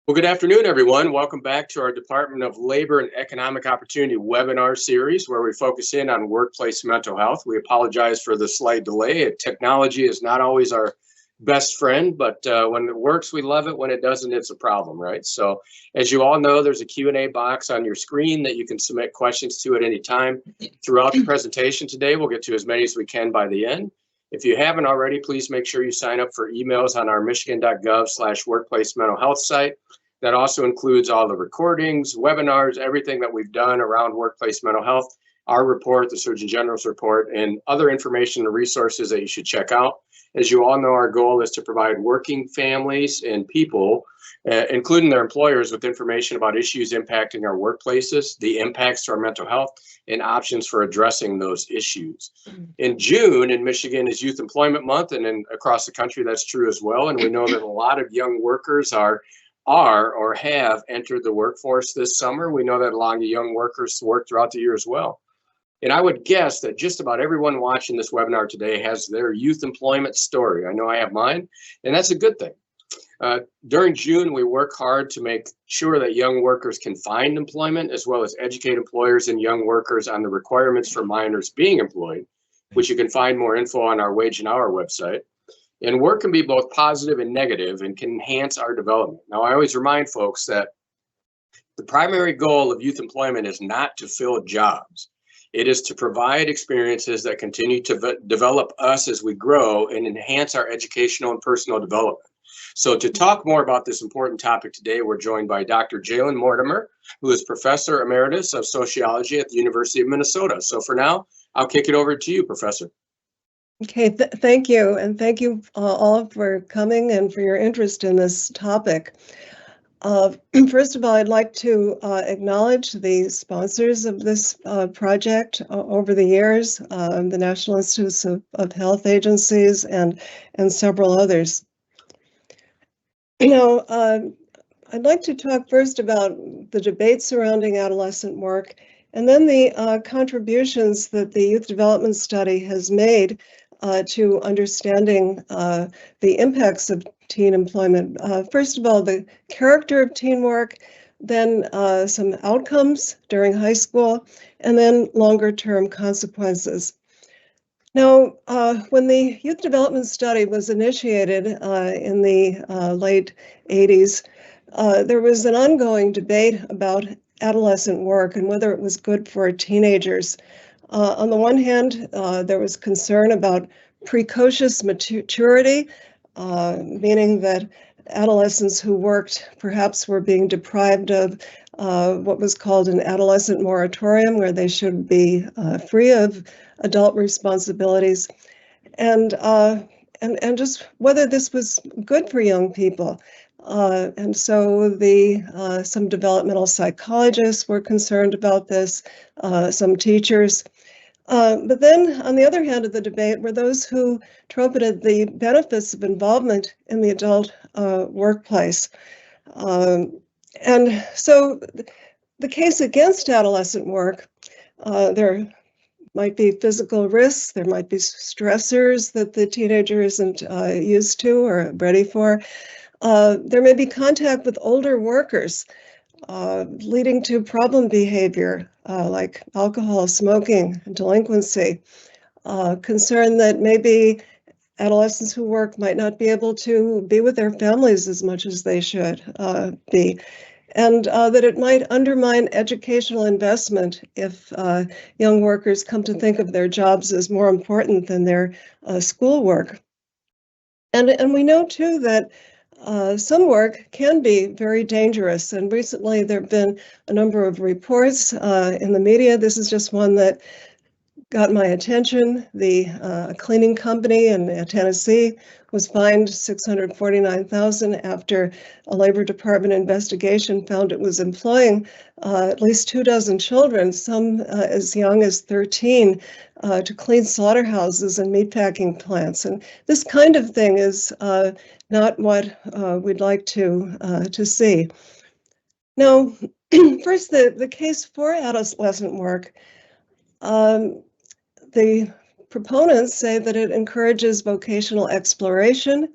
Well, good afternoon, everyone. Welcome back to our Department of Labor and Economic Opportunity webinar series, where we focus in on workplace mental health. We apologize for the slight delay. Technology is not always our best friend, but when it works, we love it. When it doesn't, it's a problem, right? So as you all know, there's a Q&A box on your screen that you can submit questions to at any time. Throughout the presentation today, we'll get to as many as we can by the end. If you haven't already, please make sure you sign up for emails on our michigan.gov/workplace mental health site. That also includes all the recordings, webinars, everything that we've done around workplace mental health, our report, the Surgeon General's report, and other information and resources that you should check out. As you all know, our goal is to provide working families and people, including their employers, with information about issues impacting our workplaces, the impacts to our mental health, and options for addressing those issues. In June, in Michigan, is Youth Employment Month, and across the country, that's true as well. And we know that a lot of young workers are or have entered the workforce this summer. We know that a lot of young workers work throughout the year as well. And I would guess that just about everyone watching this webinar today has their youth employment story. I know I have mine, and that's a good thing. During June, we work hard to make sure that young workers can find employment, as well as educate employers and young workers on the requirements for minors being employed, which you can find more info on our Wage and Hour website. And work can be both positive and negative and can enhance our development. Now, I always remind folks that the primary goal of youth employment is not to fill jobs. It is to provide experiences that continue to develop us as we grow and enhance our educational and personal development. So to talk more about this important topic today, we're joined by Dr. Jalen Mortimer, who is Professor Emeritus of Sociology at the University of Minnesota. So for now, I'll kick it over to you, Professor. Okay, thank you. And thank you all for coming and for your interest in this topic. First of all, I'd like to acknowledge the sponsors of this project over the years, the National Institutes of Health agencies and several others. I'd like to talk first about the debate surrounding adolescent work, and then the contributions that the Youth Development Study has made to understanding the impacts of teen employment. First of all, the character of teen work, then some outcomes during high school, and then longer-term consequences. Now, when the Youth Development Study was initiated in the late 80s, there was an ongoing debate about adolescent work and whether it was good for teenagers. On the one hand, there was concern about precocious maturity, meaning that adolescents who worked perhaps were being deprived of what was called an adolescent moratorium, where they should be free of adult responsibilities, and just whether this was good for young people. And so some developmental psychologists were concerned about this, some teachers. But then, on the other hand of the debate, were those who trumpeted the benefits of involvement in the adult workplace. And so the case against adolescent work, there might be physical risks, there might be stressors that the teenager isn't used to or ready for. There may be contact with older workers, leading to problem behavior like alcohol, smoking, delinquency, concern that maybe adolescents who work might not be able to be with their families as much as they should be, and that it might undermine educational investment if young workers come to think of their jobs as more important than their schoolwork. And we know, too, that some work can be very dangerous, and recently there have been a number of reports in the media. This is just one that got my attention. The cleaning company in Tennessee was fined $649,000 after a Labor Department investigation found it was employing at least 24 children, some as young as 13, to clean slaughterhouses and meatpacking plants. And this kind of thing is not what we'd like to see. Now, first, the case for adolescent work. The proponents say that it encourages vocational exploration,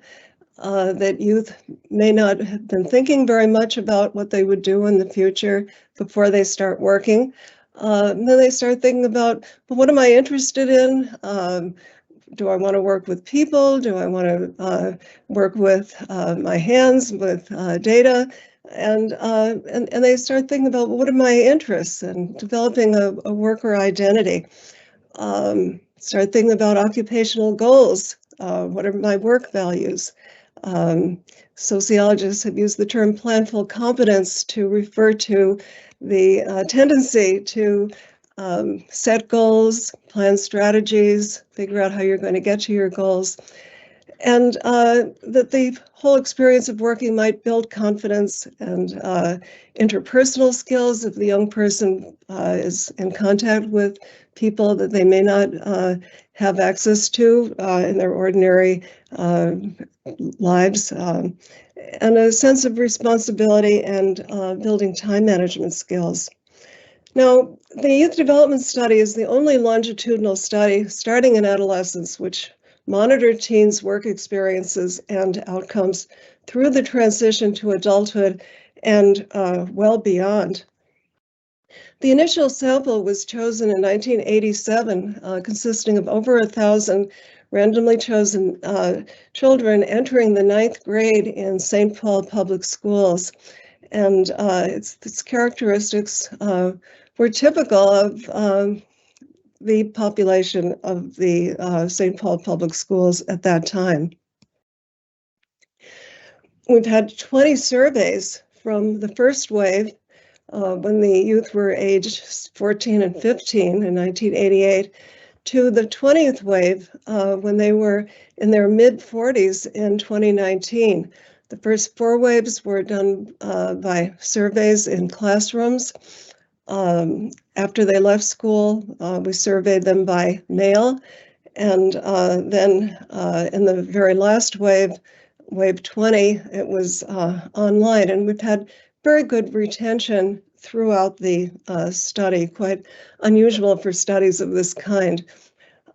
that youth may not have been thinking very much about what they would do in the future before they start working. And then they start thinking about, well, what am I interested in? Do I want to work with people? Do I want to work with my hands, with data? And they start thinking about, well, what are my interests, and developing a worker identity. Start thinking about occupational goals. What are my work values? Um, Sociologists have used the term planful competence to refer to the tendency to set goals, plan strategies, figure out how you're going to get to your goals, and that the whole experience of working might build confidence and interpersonal skills if the young person is in contact with people that they may not have access to in their ordinary lives, and a sense of responsibility and building time management skills. Now, the Youth Development Study is the only longitudinal study starting in adolescence which monitored teens' work experiences and outcomes through the transition to adulthood and well beyond. The initial sample was chosen in 1987, consisting of over 1,000 randomly chosen children entering the 9th grade in St. Paul Public Schools. And its characteristics were typical of the population of the St. Paul Public Schools at that time. We've had 20 surveys from the first wave when the youth were aged 14 and 15 in 1988 to the 20th wave when they were in their mid-40s in 2019. The first 4 waves were done by surveys in classrooms. After they left school, we surveyed them by mail. And then in the very last wave, wave 20, it was online. And we've had very good retention throughout the study, quite unusual for studies of this kind.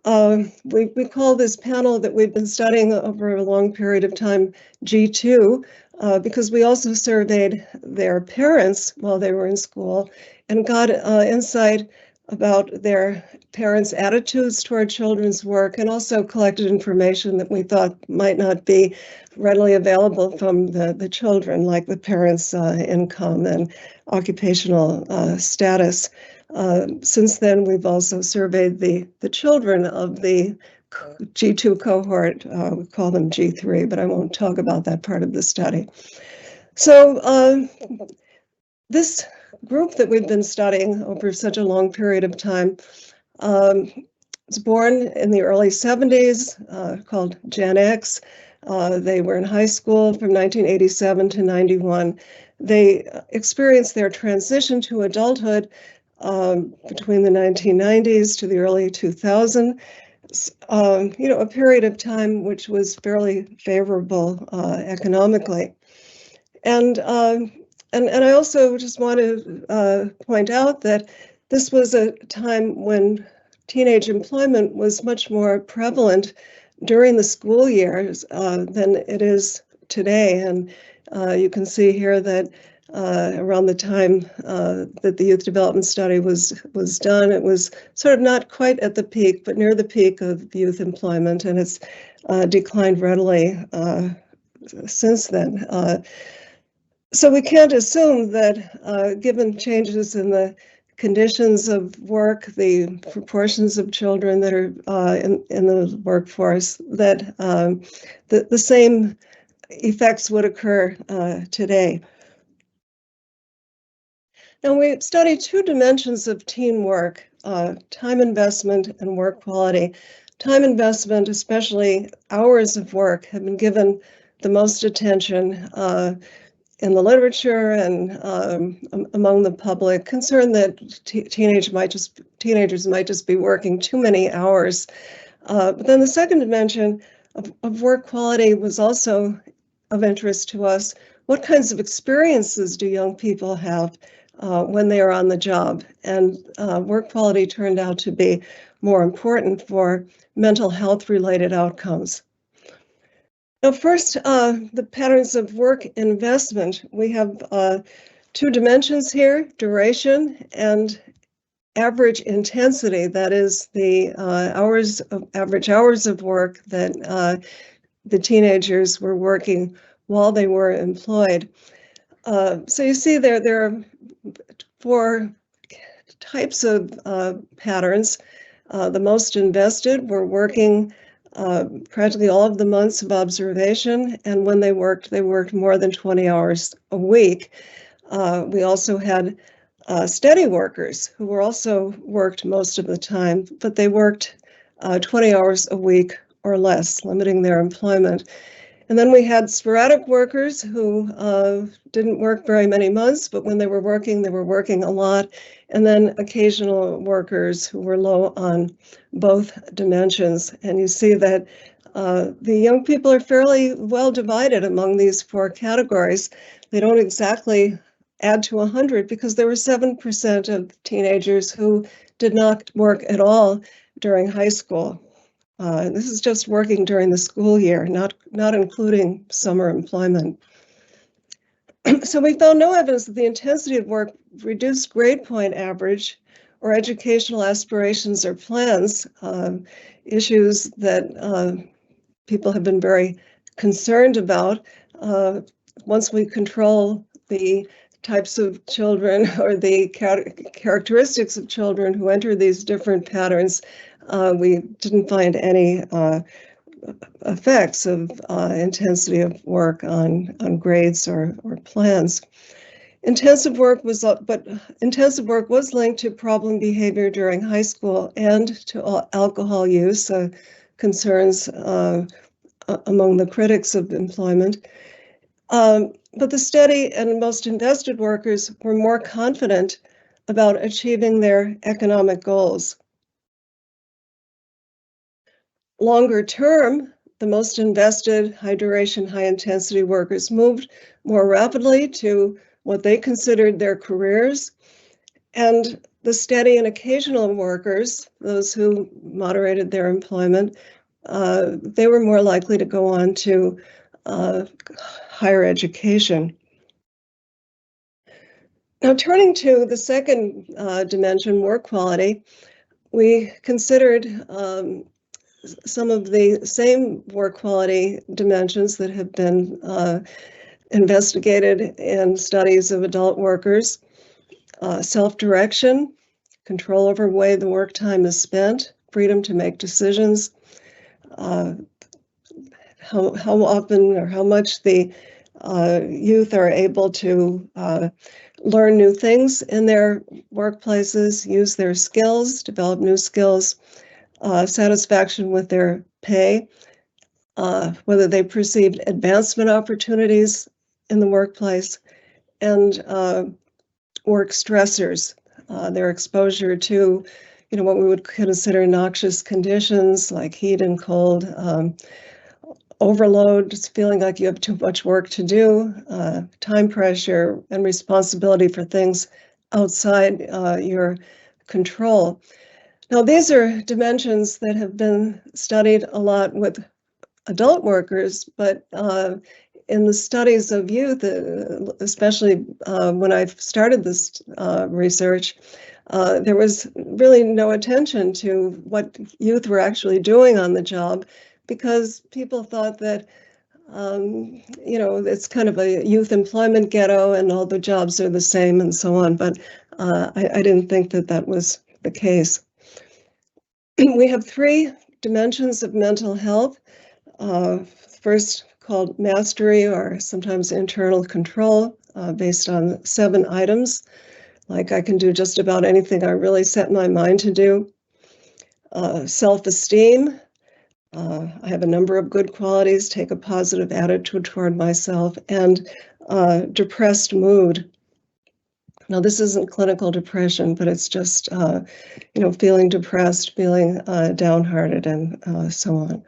We call this panel that we've been studying over a long period of time G2, because we also surveyed their parents while they were in school and got insight about their parents' attitudes toward children's work, and also collected information that we thought might not be readily available from the children, like the parents' income and occupational status. Since then, we've also surveyed the children of the G2 cohort. We call them G3, but I won't talk about that part of the study. So this group that we've been studying over such a long period of time was born in the early 70s, called Gen X. They were in high school from 1987 to 91. They experienced their transition to adulthood between the 1990s to the early 2000s, a period of time which was fairly favorable economically. And I also just want to point out that this was a time when teenage employment was much more prevalent during the school years than it is today. And you can see here that around the time that the Youth Development Study was done, it was sort of not quite at the peak, but near the peak of youth employment, and it's declined readily since then. So we can't assume that given changes in the conditions of work, the proportions of children that are in the workforce, that the same effects would occur today. Now, we study 2 dimensions of teen work, time investment and work quality. Time investment, especially hours of work, have been given the most attention in the literature and among the public, concerned that teenagers might just be working too many hours. But then the second dimension of work quality was also of interest to us. What kinds of experiences do young people have when they are on the job? And work quality turned out to be more important for mental health related outcomes. Now, first, the patterns of work investment. We have two dimensions here, duration and average intensity. That is the average hours of work that the teenagers were working while they were employed. So you see there are four types of patterns. The most invested were working practically all of the months of observation, and when they worked more than 20 hours a week. We also had steady workers who were also worked most of the time, but they worked 20 hours a week or less, limiting their employment. And then we had sporadic workers who didn't work very many months, but when they were working a lot. And then occasional workers who were low on both dimensions. And you see that the young people are fairly well divided among these four categories. They don't exactly add to 100 because there were 7% of teenagers who did not work at all during high school. This is just working during the school year, not including summer employment. So we found no evidence that the intensity of work reduced grade point average or educational aspirations or plans, issues that people have been very concerned about. Once we control the types of children or the characteristics of children who enter these different patterns, we didn't find any effects of intensity of work on grades or plans. Intensive work was linked to problem behavior during high school and to alcohol use, concerns among the critics of employment. But the steady and most invested workers were more confident about achieving their economic goals. Longer term, the most invested, high duration, high intensity workers moved more rapidly to what they considered their careers. And the steady and occasional workers, those who moderated their employment, they were more likely to go on to higher education. Now, turning to the second dimension, work quality, we considered some of the same work quality dimensions that have been investigated in studies of adult workers. Self-direction, control over the way the work time is spent, freedom to make decisions, how often or how much the youth are able to learn new things in their workplaces, use their skills, develop new skills, satisfaction with their pay, whether they perceived advancement opportunities in the workplace, and work stressors, their exposure to, what we would consider noxious conditions like heat and cold, overload, just feeling like you have too much work to do, time pressure, and responsibility for things outside your control. Now, these are dimensions that have been studied a lot with adult workers, but in the studies of youth, especially when I started this research, there was really no attention to what youth were actually doing on the job, because people thought that, it's kind of a youth employment ghetto and all the jobs are the same and so on. But I didn't think that that was the case. We have three dimensions of mental health. First, called mastery, or sometimes internal control, based on 7 items, like I can do just about anything I really set my mind to do. Self-esteem, I have a number of good qualities, take a positive attitude toward myself, and depressed mood. Now, this isn't clinical depression, but it's just, feeling depressed, feeling downhearted, and so on.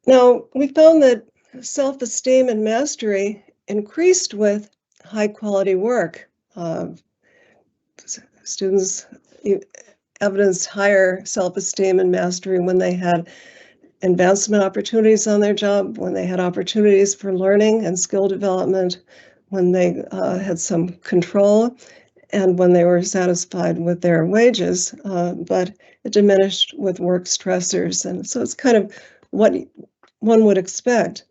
Now, we found that self-esteem and mastery increased with high-quality work. Students evidenced higher self-esteem and mastery when they had advancement opportunities on their job, when they had opportunities for learning and skill development, when they had some control, and when they were satisfied with their wages, but it diminished with work stressors. And so it's kind of what one would expect.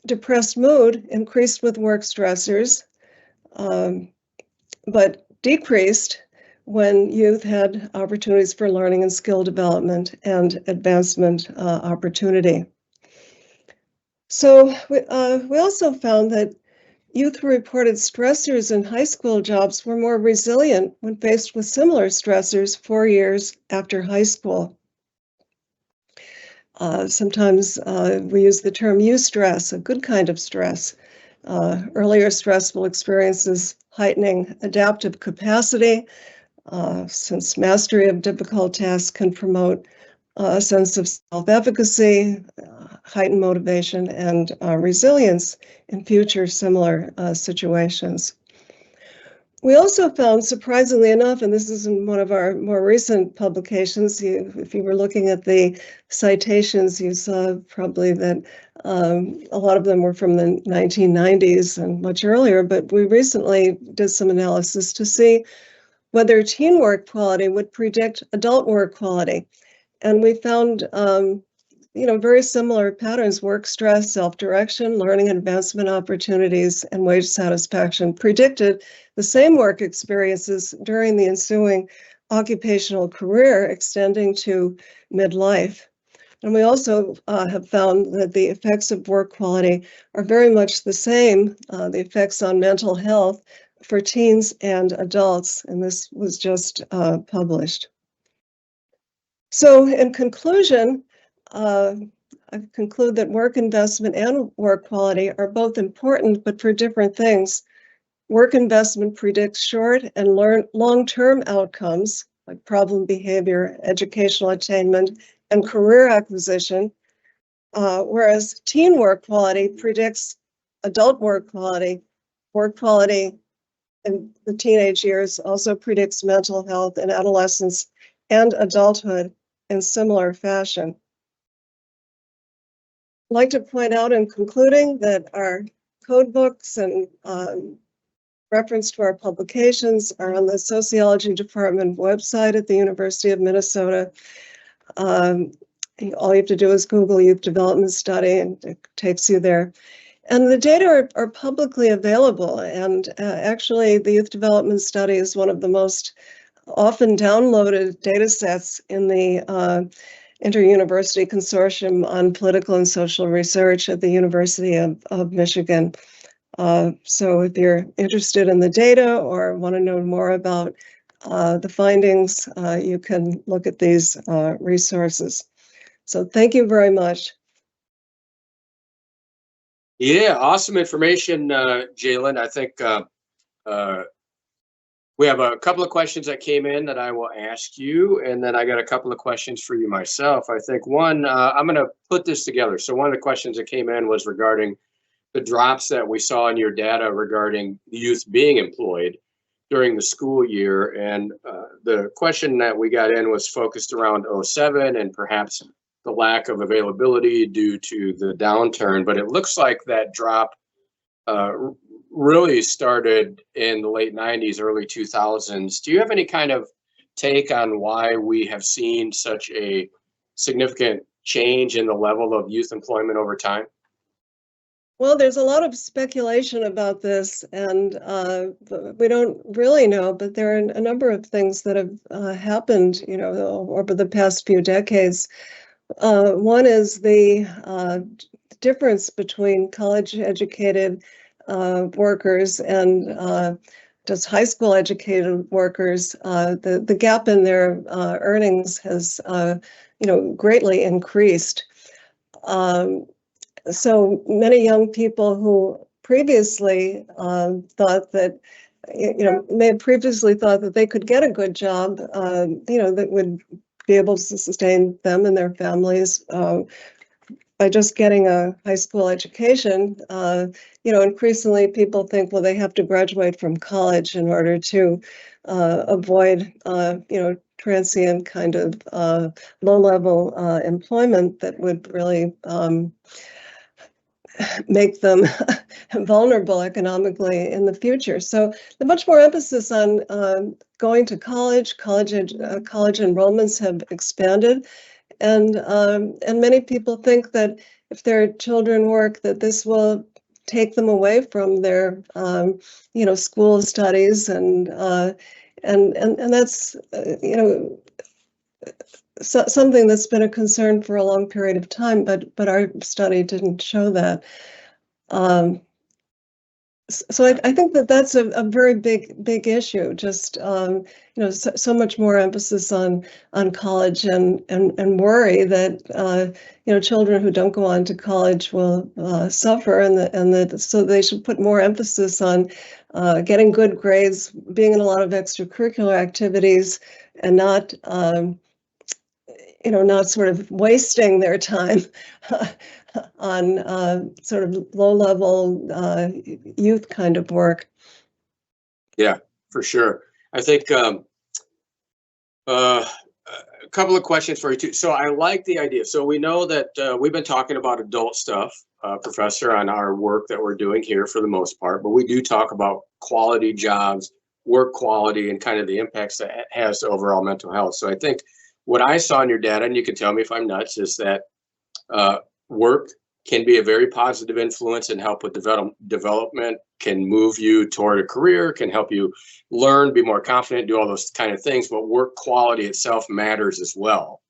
Depressed mood increased with work stressors, but decreased when youth had opportunities for learning and skill development and advancement opportunity. So we also found that youth who reported stressors in high school jobs were more resilient when faced with similar stressors 4 years after high school. Sometimes we use the term eustress, a good kind of stress. Earlier stressful experiences heightening adaptive capacity, since mastery of difficult tasks can promote a sense of self-efficacy, heightened motivation, and resilience in future similar situations. We also found, surprisingly enough, and this is in one of our more recent publications, if you were looking at the citations, you saw probably that a lot of them were from the 1990s and much earlier, but we recently did some analysis to see whether teen work quality would predict adult work quality. And we found very similar patterns: work stress, self-direction, learning and advancement opportunities, and wage satisfaction predicted the same work experiences during the ensuing occupational career extending to midlife. And we also have found that the effects of work quality are very much the same, the effects on mental health for teens and adults, and this was just published. So in conclusion, I conclude that work investment and work quality are both important, but for different things. Work investment predicts short and long-term outcomes like problem behavior, educational attainment, and career acquisition, whereas teen work quality predicts adult work quality. Work quality in the teenage years also predicts mental health in adolescence and adulthood in similar fashion. I'd like to point out in concluding that our code books and reference to our publications are on the Sociology Department website at the University of Minnesota. All you have to do is Google Youth Development Study and it takes you there. And the data are publicly available, and actually the Youth Development Study is one of the most often downloaded data sets in the Inter-University Consortium on Political and Social Research at the University of Michigan. So if you're interested in the data or want to know more about the findings, you can look at these resources. So thank you very much. Yeah, awesome information, Jalen. I think we have a couple of questions that came in that I will ask you, and then I got a couple of questions for you myself. I think one, I'm going to put this together. So one of the questions that came in was regarding the drops that we saw in your data regarding youth being employed during the school year. And the question that we got in was focused around 07 and perhaps the lack of availability due to the downturn. But it looks like that drop really started in the late 90s, early 2000s. Do you have any kind of take on why we have seen such a significant change in the level of youth employment over time? Well, there's a lot of speculation about this, and we don't really know, but there are a number of things that have happened, over the past few decades. One is the difference between college-educated workers and just high school educated workers. The gap in their earnings has, greatly increased. So many young people who previously thought that, may have previously thought that they could get a good job, that would be able to sustain them and their families by just getting a high school education. Increasingly people think, well, they have to graduate from college in order to avoid, transient kind of low-level employment that would really make them vulnerable economically in the future. So there's much more emphasis on going to college. College enrollments have expanded, and many people think that if their children work, that this will take them away from their school studies, and that's something that's been a concern for a long period of time, but our study didn't show that. So I think that that's a very big issue. Just so much more emphasis on college, and worry that children who don't go on to college will suffer, and so they should put more emphasis on getting good grades, being in a lot of extracurricular activities, and not not sort of wasting their time on sort of low-level youth kind of work. Yeah, for sure. I think a couple of questions for you too. So I like the idea. So we know that we've been talking about adult stuff, Professor, on our work that we're doing here for the most part, but we do talk about quality jobs, work quality, and kind of the impacts that it has to overall mental health. So I think what I saw in your data, and you can tell me if I'm nuts, is that work can be a very positive influence and help with development, can move you toward a career, can help you learn, be more confident, do all those kind of things. But work quality itself matters as well.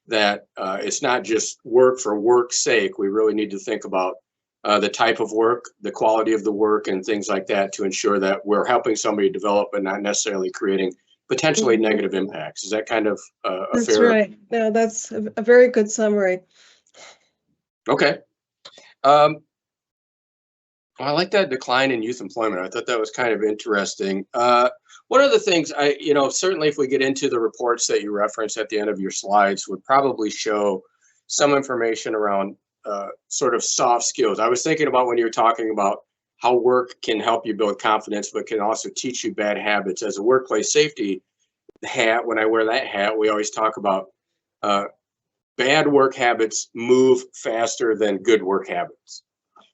That it's not just work for work's sake. We really need to think about the type of work, the quality of the work, and things like that to ensure that we're helping somebody develop and not necessarily creating potentially negative impacts. Is that kind of a That's fair? right. No, that's a very good summary. Okay. Well, I like that decline in youth employment. I thought that was kind of interesting. One of the things certainly if we get into the reports that you referenced at the end of your slides, would probably show some information around sort of soft skills. I was thinking about when you were talking about how work can help you build confidence, but can also teach you bad habits. As a workplace safety hat, when I wear that hat, we always talk about bad work habits move faster than good work habits.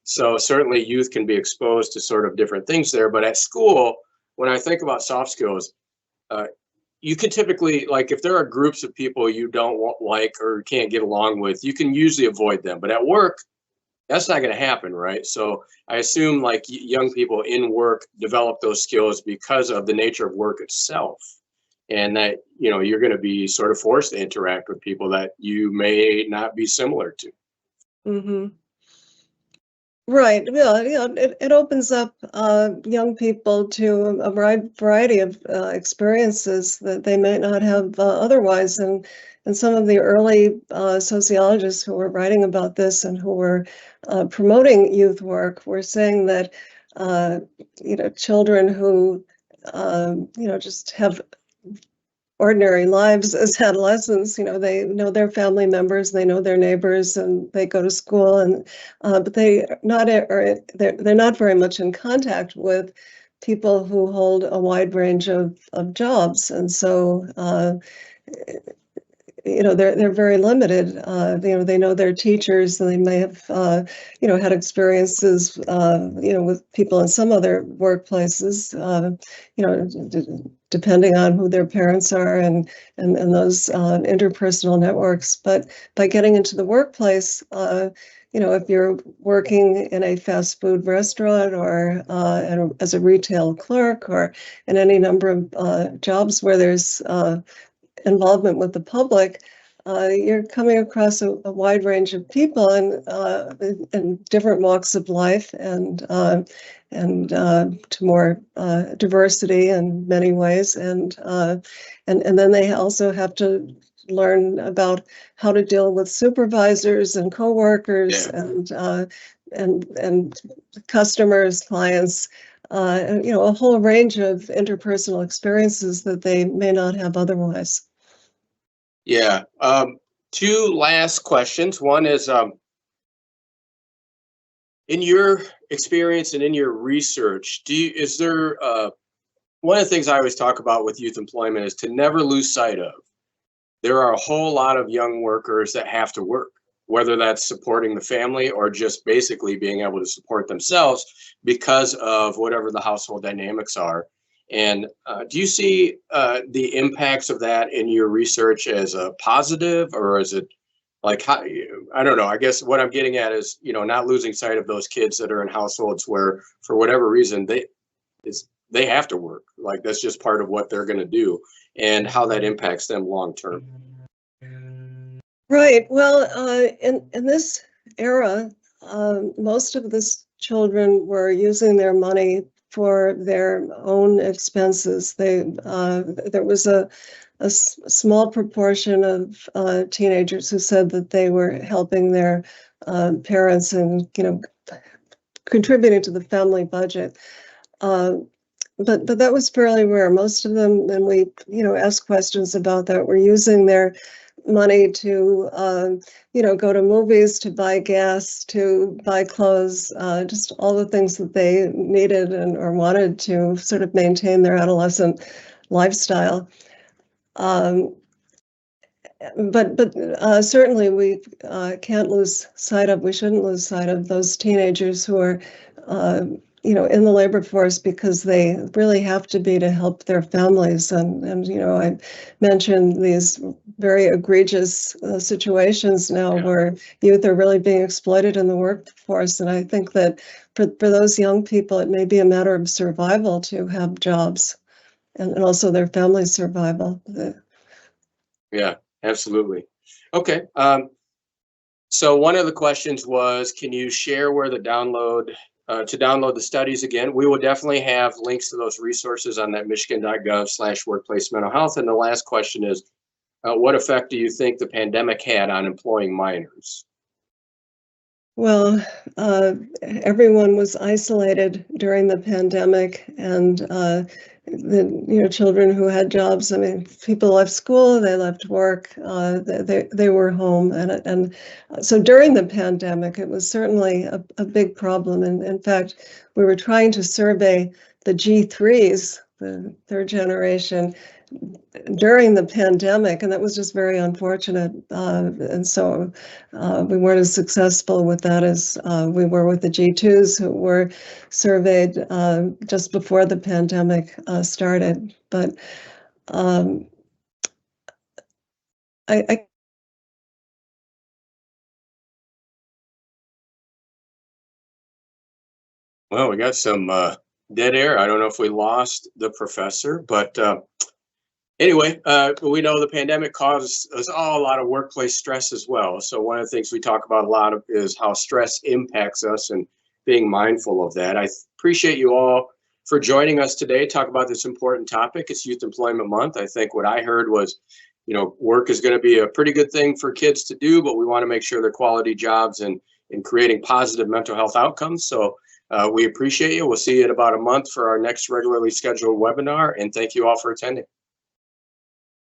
So certainly youth can be exposed to sort of different things there, but at school, when I think about soft skills, you can typically, like if there are groups of people you don't like or can't get along with, you can usually avoid them. But at work, that's not going to happen, right? So I assume like young people in work develop those skills because of the nature of work itself. And that, you're going to be sort of forced to interact with people that you may not be similar to. Mm-hmm. Right. Yeah. It opens up young people to a variety of experiences that they might not have otherwise. And some of the early sociologists who were writing about this and who were promoting youth work were saying that children who just have ordinary lives as adolescents, they know their family members, they know their neighbors, and they go to school, and but they're not very much in contact with people who hold a wide range of jobs, and so they're very limited. They know their teachers, and they may have had experiences with people in some other workplaces, depending on who their parents are and those interpersonal networks. But by getting into the workplace, if you're working in a fast food restaurant or as a retail clerk or in any number of jobs where there's involvement with the public, you're coming across a wide range of people in different walks of life, and to more diversity in many ways, and then they also have to learn about how to deal with supervisors and coworkers, Yeah. and customers, clients. A whole range of interpersonal experiences that they may not have otherwise. Yeah. Two last questions. One is, in your experience and in your research, is there one of the things I always talk about with youth employment is to never lose sight of. There are a whole lot of young workers that have to work, whether that's supporting the family or just basically being able to support themselves because of whatever the household dynamics are. And do you see the impacts of that in your research as a positive, or is it like, how, I don't know, I guess what I'm getting at is, not losing sight of those kids that are in households where for whatever reason they have to work. Like that's just part of what they're going to do, and how that impacts them long term. Right. Well, in this era, most of the children were using their money for their own expenses. There was a small proportion of teenagers who said that they were helping their parents and contributing to the family budget. But that was fairly rare. Most of them, when we asked questions about that, were using their money to go to movies, to buy gas, to buy clothes, just all the things that they needed or wanted to sort of maintain their adolescent lifestyle. But certainly we can't lose sight of, we shouldn't lose sight of those teenagers who are in the labor force because they really have to be to help their families. And I mentioned these very egregious situations now where youth are really being exploited in the workforce. And I think that for those young people, it may be a matter of survival to have jobs, and also their family's survival. Yeah, absolutely. Okay. So one of the questions was, can you share where to download the studies again? We will definitely have links to those resources on that michigan.gov/workplace mental health. And the last question is, what effect do you think the pandemic had on employing minors? Well, everyone was isolated during the pandemic, and the children who had jobs. I mean, people left school, they left work, they were home, and so during the pandemic, it was certainly a big problem. And in fact, we were trying to survey the G3s, the third generation, during the pandemic, and that was just very unfortunate. And so we weren't as successful with that as we were with the G2s, who were surveyed just before the pandemic started. But I Well, we got some dead air. I don't know if we lost the professor, but anyway, we know the pandemic caused us all a lot of workplace stress as well. So one of the things we talk about a lot of is how stress impacts us and being mindful of that. I appreciate you all for joining us today, talk about this important topic. It's Youth Employment Month. I think what I heard was, work is going to be a pretty good thing for kids to do, but we want to make sure they're quality jobs and creating positive mental health outcomes. So we appreciate you. We'll see you in about a month for our next regularly scheduled webinar, and thank you all for attending.